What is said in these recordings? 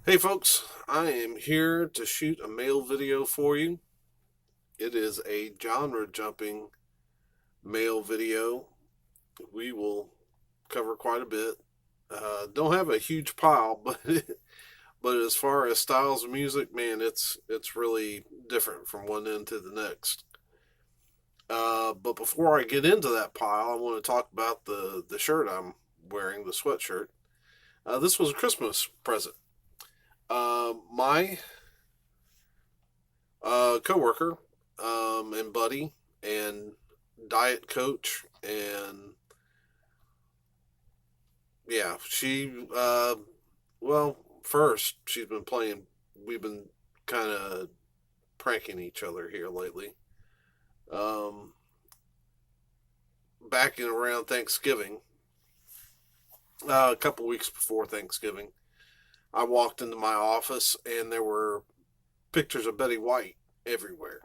Hey folks, I am here to shoot a mail video for you. It is a genre jumping mail video. We will cover quite a bit. Don't have a huge pile, but as far as styles of music, man, it's really different from one end to the next. But before I get into that pile, I want to talk about the shirt I'm wearing, the sweatshirt. This was a Christmas present. My coworker and buddy and diet coach, and yeah, well, first she's been playing. We've been kind of pranking each other here lately. Um, Back in around Thanksgiving, a couple weeks before Thanksgiving, I walked into my office and there were pictures of Betty White everywhere.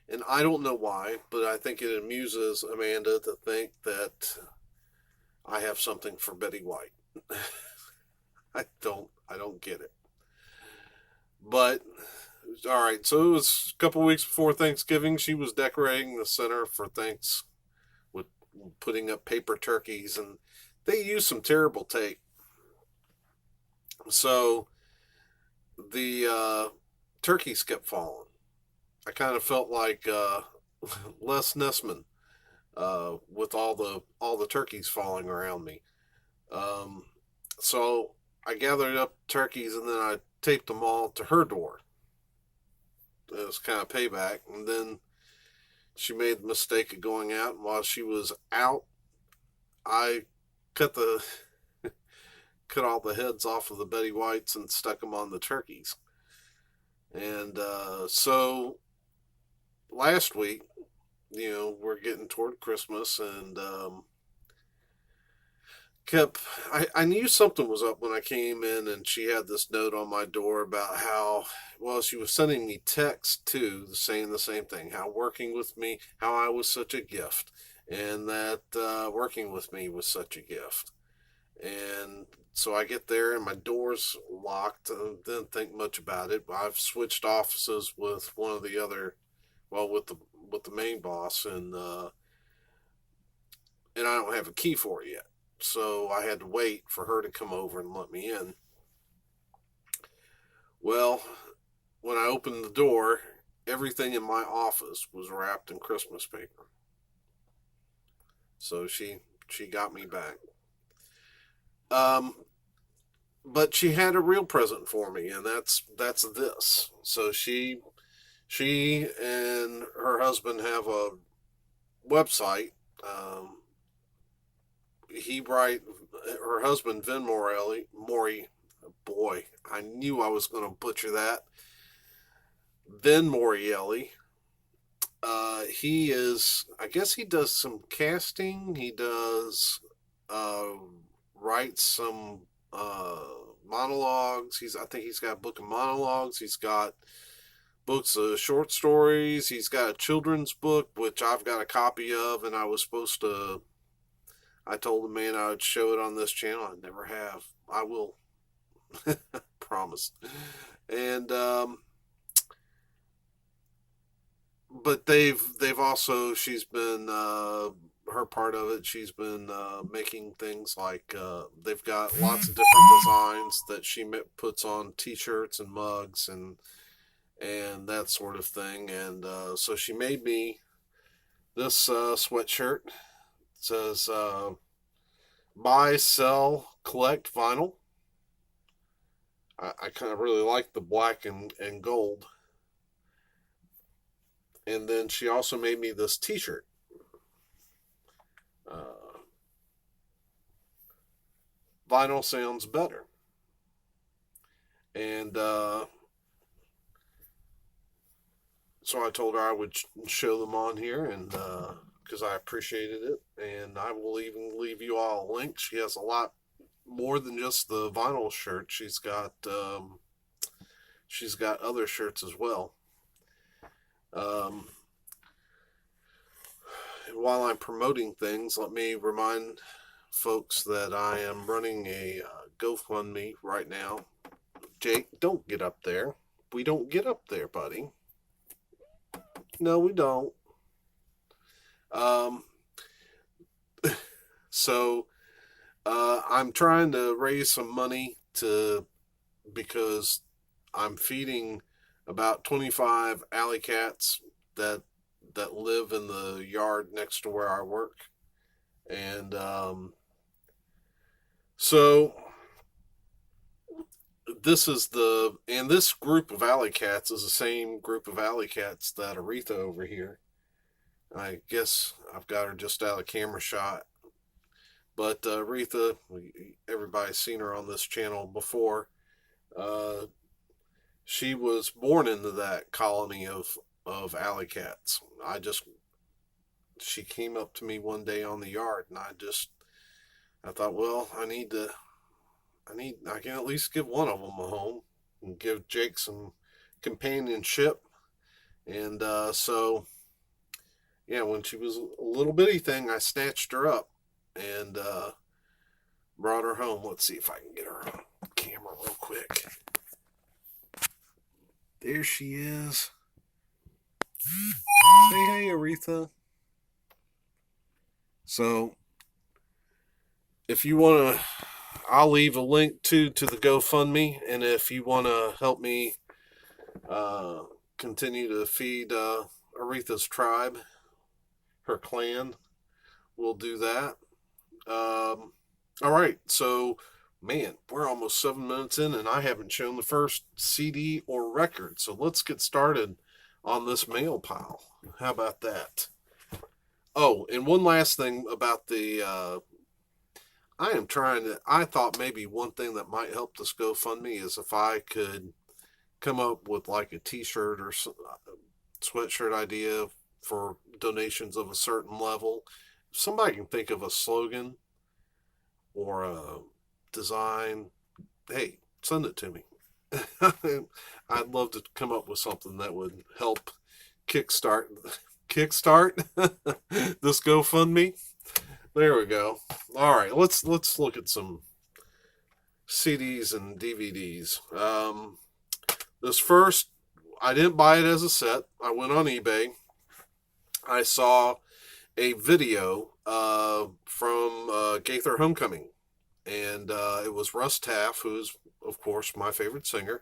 And I don't know why, but I think it amuses Amanda to think that I have something for Betty White. I don't get it. But all right, so it was a couple weeks before Thanksgiving. She was decorating the center for Thanks with putting up paper turkeys, and they used some terrible tape. So the turkeys kept falling. I kind of felt like Les Nessman with all the turkeys falling around me. Um, so I gathered up turkeys and then I taped them all to her door. It was kind of payback. And then she made the mistake of going out. And while she was out, I cut the cut all the heads off of the Betty Whites and stuck them on the turkeys. And so last week, we're getting toward Christmas, and kept I knew something was up when I came in, and she had this note on my door about how, well, she was sending me texts too saying the same thing, how working with me, how I was such a gift, and that working with me was such a gift. And so I get there and my door's locked and didn't think much about it. I've switched offices with one of the other, well, with the main boss, and I don't have a key for it yet. So I had to wait for her to come over and let me in. Well, when I opened the door, everything in my office was wrapped in Christmas paper. So she got me back. Um, but she had a real present for me, and that's this. So she and her husband have a website. He write Her husband Vin Mori, boy, I knew I was going to butcher that. Vin Morielli. He is, I guess he does some casting. He does uh, write some monologues. I think he's got a book of monologues. He's got books of short stories. He's got a children's book, which I've got a copy of, and I told the man I would show it on this channel. I never have. I will. Promise. And but they've also, she's been her part of it. She's been making things like they've got lots of different designs that she puts on T-shirts and mugs and that sort of thing. And so she made me this sweatshirt. It says buy, sell, collect vinyl. I kind of really like the black and gold. And then she also made me this T-shirt. Uh, Vinyl sounds better. And so I told her I would show them on here, and because I appreciated it, and I will even leave you all a link. She has a lot more than just the vinyl shirt. She's got other shirts as well. Um, while I'm promoting things, let me remind folks that I am running a GoFundMe right now Jake, don't get up there. We don't get up there, buddy. No, we don't. Um, so I'm trying to raise some money because I'm feeding about 25 alley cats that live in the yard next to where I work, and so this group of alley cats is the same group of alley cats that Aretha over here. I guess I've got her just out of camera shot. But Aretha, everybody's seen her on this channel before. Uh, she was born into that colony of alley cats. She came up to me one day on the yard, and I thought, well, I can at least give one of them a home and give Jake some companionship. And so, yeah, when she was a little bitty thing, I snatched her up and brought her home. Let's see if I can get her on camera real quick. There she is. Say hey, Aretha. So, if you want to, I'll leave a link to the GoFundMe, and if you want to help me continue to feed Aretha's tribe, her clan, we'll do that. All right, so man, we're almost 7 minutes in, and I haven't shown the first CD or record. So let's get started on this mail pile. How about that? Oh, and one last thing about the I thought maybe one thing that might help this GoFundMe is if I could come up with like a t-shirt or sweatshirt idea for donations of a certain level. If somebody can think of a slogan or a design, hey, send it to me. I'd love to come up with something that would help kickstart this GoFundMe. There we go. All right, let's look at some CDs and DVDs. This first, I didn't buy it as a set. I went on eBay. I saw a video from Gaither Homecoming, and it was Russ Taff, who's of course my favorite singer,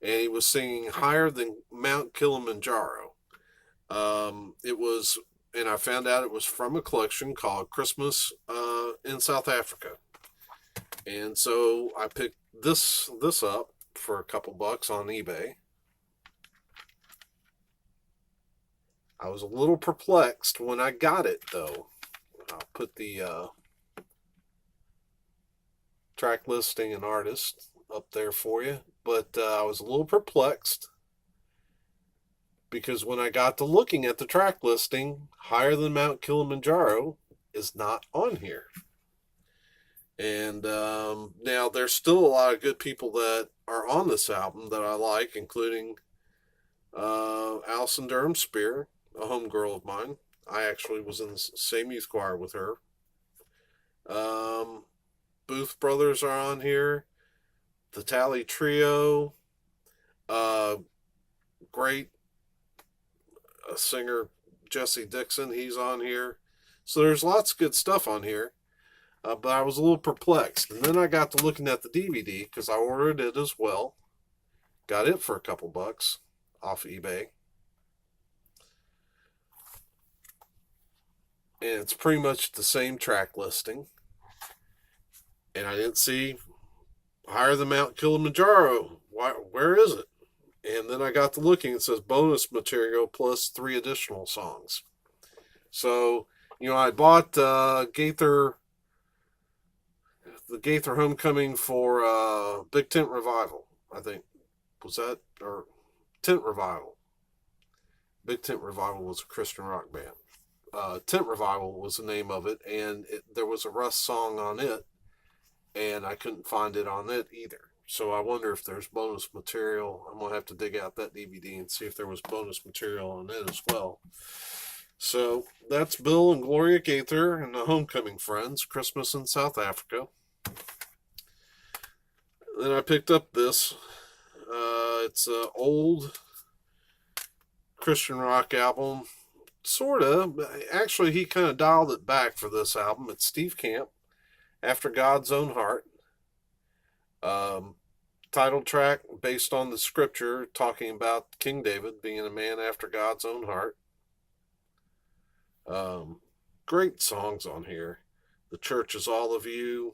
and he was singing "Higher Than Mount Kilimanjaro." It was, and I found out it was from a collection called Christmas in South Africa, and so I picked this up for a couple bucks on eBay. I was a little perplexed when I got it, though. I'll put the track listing and artist up there for you. But I was a little perplexed because when I got to looking at the track listing, Higher Than Mount Kilimanjaro is not on here. And now there's still a lot of good people that are on this album that I like, including Alison Durham Spear, a homegirl of mine. I actually was in the same youth choir with her. Booth Brothers are on here. The Tally Trio. Great singer Jesse Dixon, he's on here. So there's lots of good stuff on here. But I was a little perplexed. And then I got to looking at the DVD because I ordered it as well. Got it for a couple bucks off eBay. And it's pretty much the same track listing. And I didn't see Higher Than Mount Kilimanjaro. Where is it? And then I got to looking. It says bonus material plus 3 additional songs. So, I bought the Gaither Homecoming for Big Tent Revival, I think. Was that? Or Tent Revival. Big Tent Revival was a Christian rock band. Tent Revival was the name of it, and there was a Russ song on it, and I couldn't find it on it either. So I wonder if there's bonus material. I'm going to have to dig out that DVD and see if there was bonus material on it as well. So that's Bill and Gloria Gaither and the Homecoming Friends, Christmas in South Africa. Then I picked up this. It's an old Christian rock album, sort of. Actually, he kind of dialed it back for this album. It's Steve Camp, After God's Own Heart. Um, Title track based on the scripture talking about King David being a man after God's own heart. Great songs on here. The Church is All of You.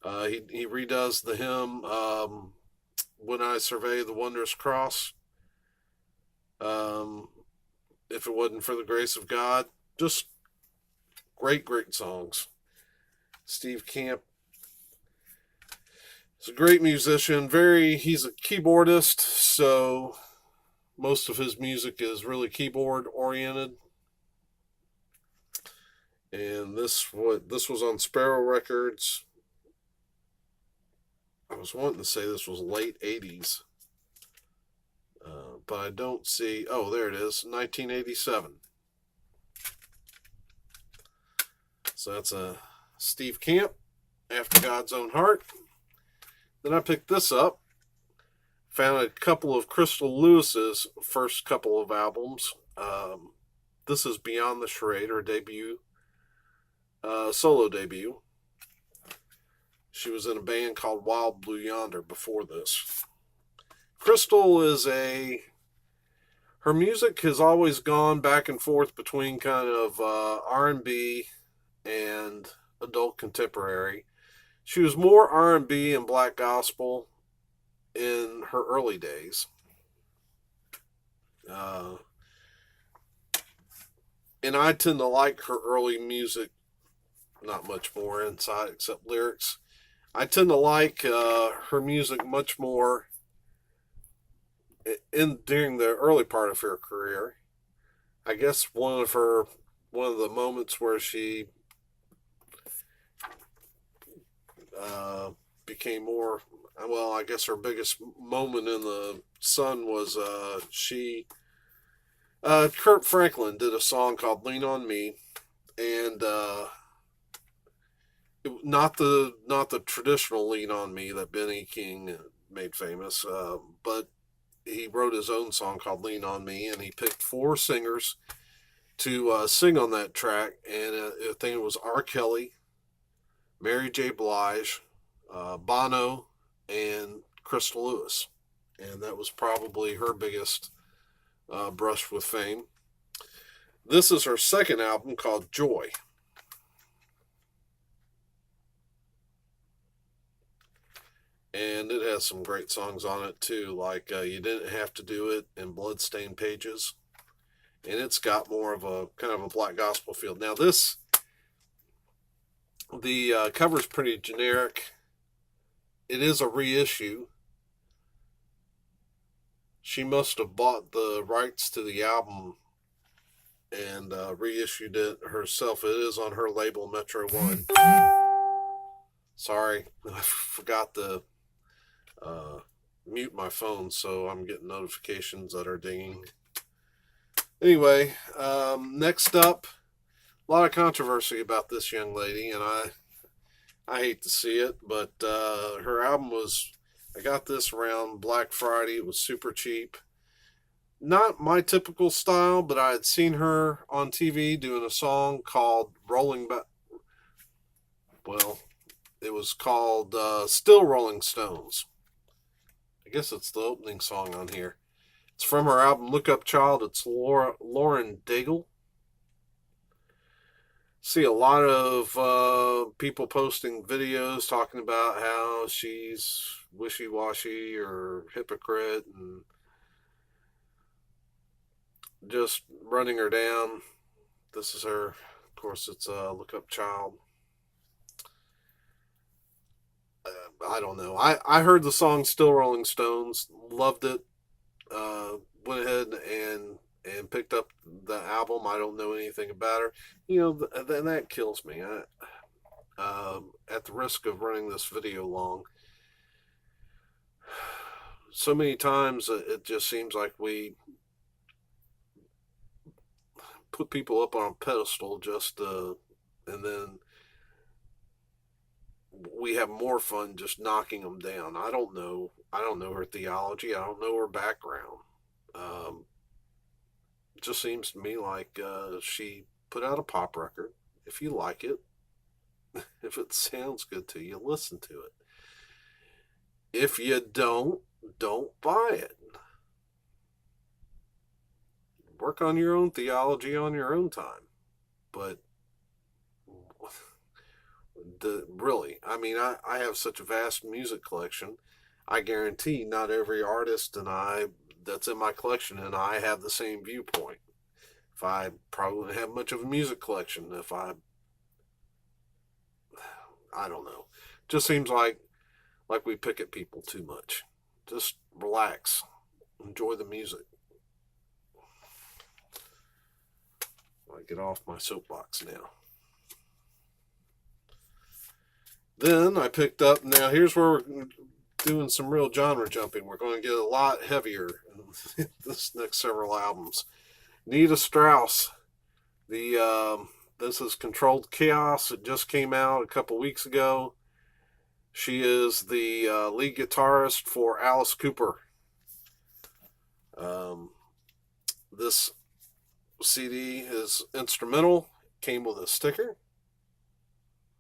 He redoes the hymn, When I Survey the Wondrous Cross. If it wasn't for the grace of God. Just great songs. Steve Camp is a great musician. He's a keyboardist, so most of his music is really keyboard oriented. And this was on Sparrow Records. I was wanting to say this was late 80s. But I don't see... Oh, there it is. 1987. So that's a Steve Camp, After God's Own Heart. Then I picked this up. Found a couple of Crystal Lewis's first couple of albums. This is Beyond the Charade, her debut, solo debut. She was in a band called Wild Blue Yonder before this. Crystal is her music has always gone back and forth between kind of R&B and adult contemporary. She was more R&B and black gospel in her early days. And I tend to like her early music, not much more inside except lyrics. I tend to like her music much more during the early part of her career. I guess one of the moments where she became more, well, I guess her biggest moment in the sun was Kurt Franklin did a song called Lean on Me, and not the traditional Lean on Me that Benny King made famous, but he wrote his own song called Lean on Me, and he picked 4 singers to sing on that track, and I think it was R. Kelly, Mary J. Blige, Bono, and Crystal Lewis. And that was probably her biggest brush with fame. This is her second album called Joy. And it has some great songs on it too, like You Didn't Have to Do It and Bloodstained Pages. And it's got more of a kind of a black gospel feel. Now the cover's pretty generic. It is a reissue. She must have bought the rights to the album and reissued it herself. It is on her label, Metro One. Sorry, I forgot to mute my phone, so I'm getting notifications that are dinging. Anyway, next up, a lot of controversy about this young lady, and I hate to see it, but her album I got this around Black Friday. It was super cheap. Not my typical style, but I had seen her on TV doing a song called it was called Still Rolling Stones. I guess it's the opening song on here. It's from her album Look Up Child. It's Lauren Daigle. See a lot of people posting videos talking about how she's wishy-washy or hypocrite and just running her down. This is her. Of course, it's Look Up Child. I don't know. I heard the song Still Rolling Stones, loved it, went ahead and picked up the album. I don't know anything about her. Then that kills me. At the risk of running this video long, so many times it just seems like we put people up on a pedestal and then we have more fun just knocking them down. I don't know. I don't know her theology. I don't know her background. Um, it just seems to me like she put out a pop record. If you like it, if it sounds good to you, listen to it. If you don't buy it. Work on your own theology on your own time. But really, I mean, I have such a vast music collection. I guarantee not every artist and I that's in my collection and I have the same viewpoint. If I probably wouldn't have much of a music collection if I don't know. Just seems like we pick at people too much. Just relax. Enjoy the music. I get off my soapbox now. Then I picked up, now here's where we're doing some real genre jumping. We're going to get a lot heavier in this next several albums. Nita Strauss, this is Controlled Chaos. It just came out a couple weeks ago. She is the lead guitarist for Alice Cooper. This CD is instrumental. Came with a sticker.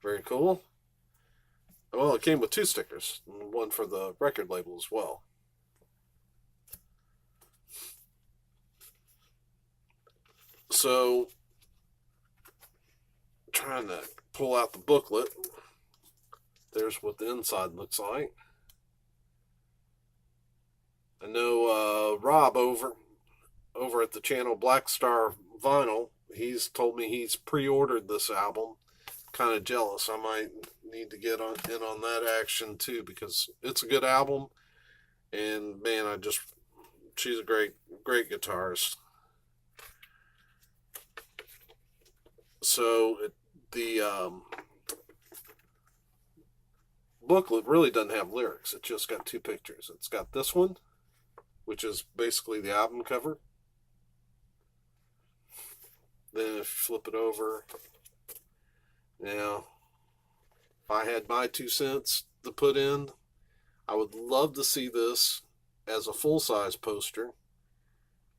Very cool. Well, it came with 2 stickers, one for the record label as well. So, trying to pull out the booklet. There's what the inside looks like. I know Rob over at the channel Black Star Vinyl, he's told me he's pre-ordered this album. Kind of jealous. I might need to get in on that action too because it's a good album. And man, she's a great guitarist. So the booklet really doesn't have lyrics. It's just got 2 pictures. It's got this one, which is basically the album cover. Then if you flip it over, now, if I had my 2 cents to put in, I would love to see this as a full-size poster,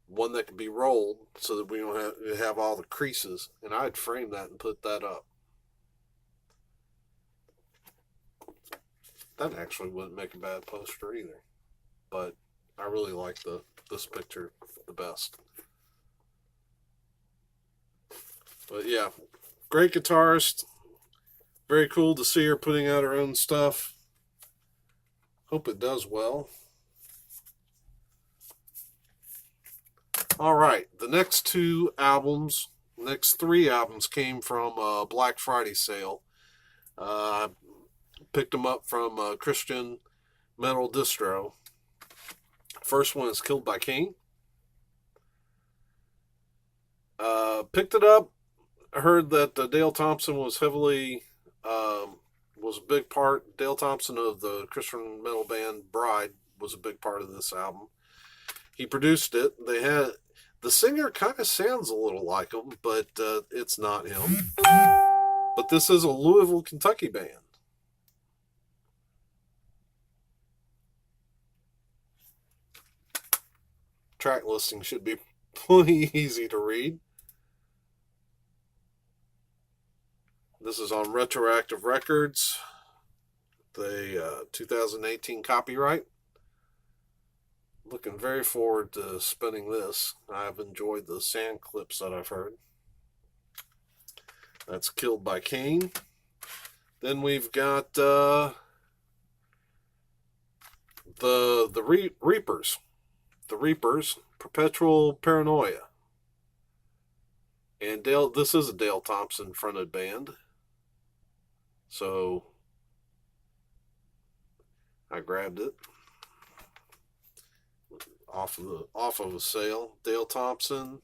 one that can be rolled so that we don't have all the creases, and I'd frame that and put that up. That actually wouldn't make a bad poster either, but I really like this picture the best. But yeah, great guitarist. Very cool to see her putting out her own stuff. Hope it does well. All right, the next 3 albums came from a Black Friday sale. Picked them up from Christian Metal Distro. First one is Killed by Cain. Picked it up. I heard that Dale Thompson was a big part. Dale Thompson of the Christian metal band Bride was a big part of this album. He produced it. The singer kind of sounds a little like him, but it's not him. But this is a Louisville, Kentucky band. Track listing should be plenty easy to read. This is on Retroactive Records, the 2018 copyright. Looking very forward to spinning this. I've enjoyed the sand clips that I've heard. That's Killed by Cain. Then we've got the Reapers. The Reapers, Perpetual Paranoia. And this is a Dale Thompson fronted band. So I grabbed it off of a sale. Dale Thompson.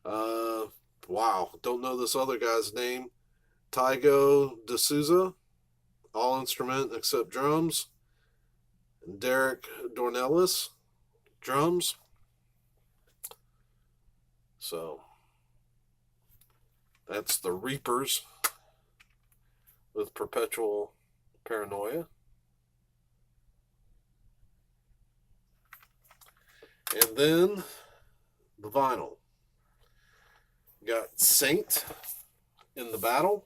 Wow, don't know this other guy's name. Tygo D'Souza, all instrument except drums. And Derek Dornelis, drums. So that's the Reapers. with Perpetual Paranoia. And then the vinyl. Got Saint in the Battle.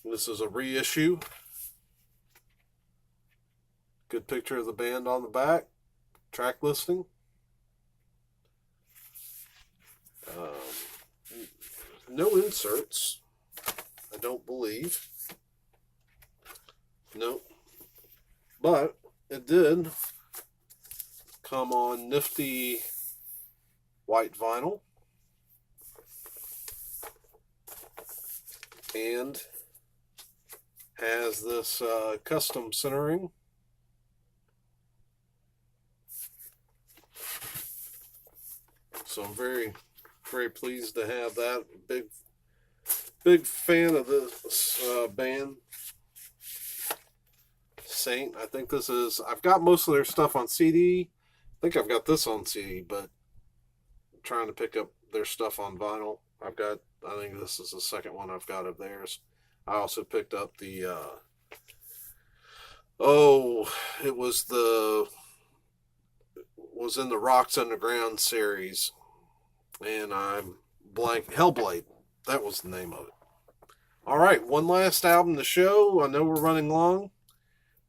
This is a reissue. Good picture of the band on the back. Track listing. No inserts, I don't believe. Nope. But it did come on nifty white vinyl. And has this custom centering. So I'm very, very pleased to have that. Big fan of this band, Saint. I think this is, I've got most of their stuff on CD. I think I've got this on CD, but I'm trying to pick up their stuff on vinyl. I think this is the second one I've got of theirs. I also picked up the, it was in the Rocks Underground series. And I'm blank. Hellblade. That was the name of it. All right, one last album to show. I know we're running long,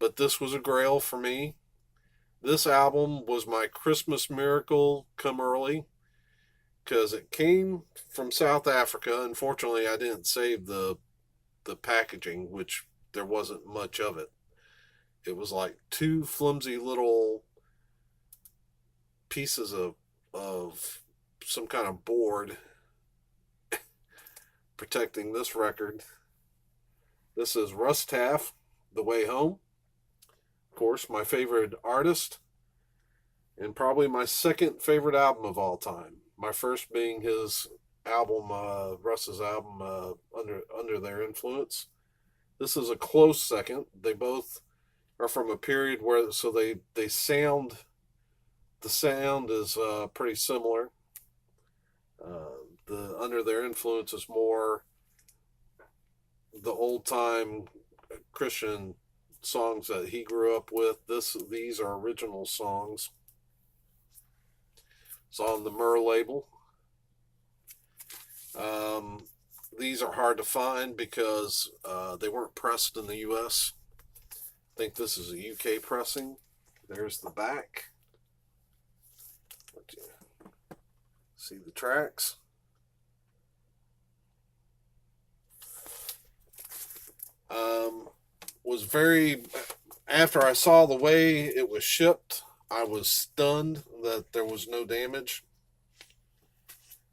but this was a Grail for me. This album was my Christmas miracle come early because it came from South Africa. Unfortunately, I didn't save the packaging, which there wasn't much of it. It was like two flimsy little pieces of some kind of board protecting this record. This is Russ Taff, The Way Home. Of course, my favorite artist, and probably my second favorite album of all time. My first being his album, Russ's album, Under Their Influence. This is a close second. They both are from a period where, so they sound, the sound is pretty similar. The Under Their Influence is more the old time Christian songs that he grew up with. These are original songs. It's on the Myrrh label. These are hard to find because they weren't pressed in the US. I think this is a UK pressing. There's the back. See the tracks. After I saw the way it was shipped, I was stunned that there was no damage.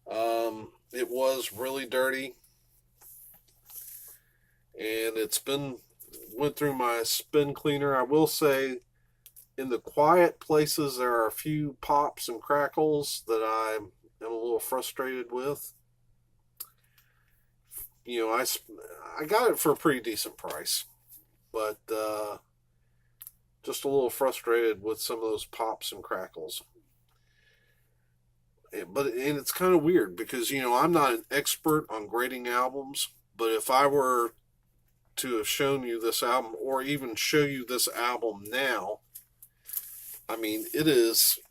It was really dirty, and went through my spin cleaner. I will say, in the quiet places, there are a few pops and crackles that I am a little frustrated with. You know, I got it for a pretty decent price, but just a little frustrated with some of those pops and crackles. And it's kind of weird because, you know, I'm not an expert on grading albums, but if I were to have shown you this album or even show you this album now, I mean, if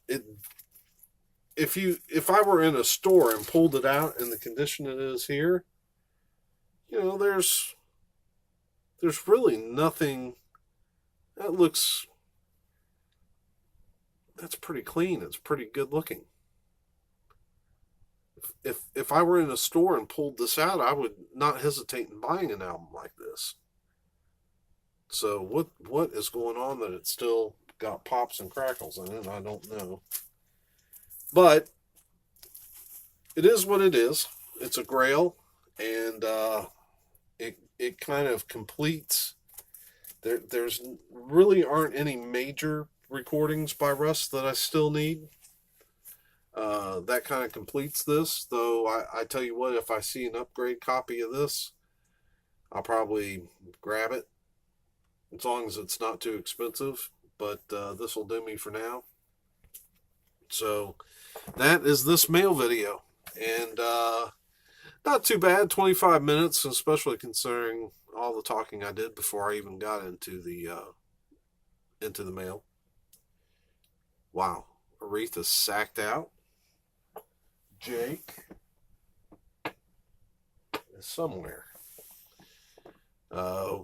I were in a store and pulled it out in the condition it is here, you know, there's really nothing that's pretty clean. It's pretty good looking. If I were in a store and pulled this out, I would not hesitate in buying an album like this. So what is going on that it's still got pops and crackles in it? I don't know. But it is what it is. It's a Grail, and it kind of completes. There's really aren't any major recordings by Russ that I still need. That kind of completes this, though. I tell you what, if I see an upgrade copy of this, I'll probably grab it, as long as it's not too expensive. But this will do me for now. So that is this mail video. And not too bad, 25 minutes, especially considering all the talking I did before I even got into the mail. Wow, Aretha's sacked out. Jake is somewhere. Uh,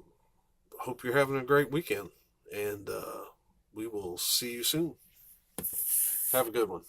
Hope you're having a great weekend, and we will see you soon. Have a good one.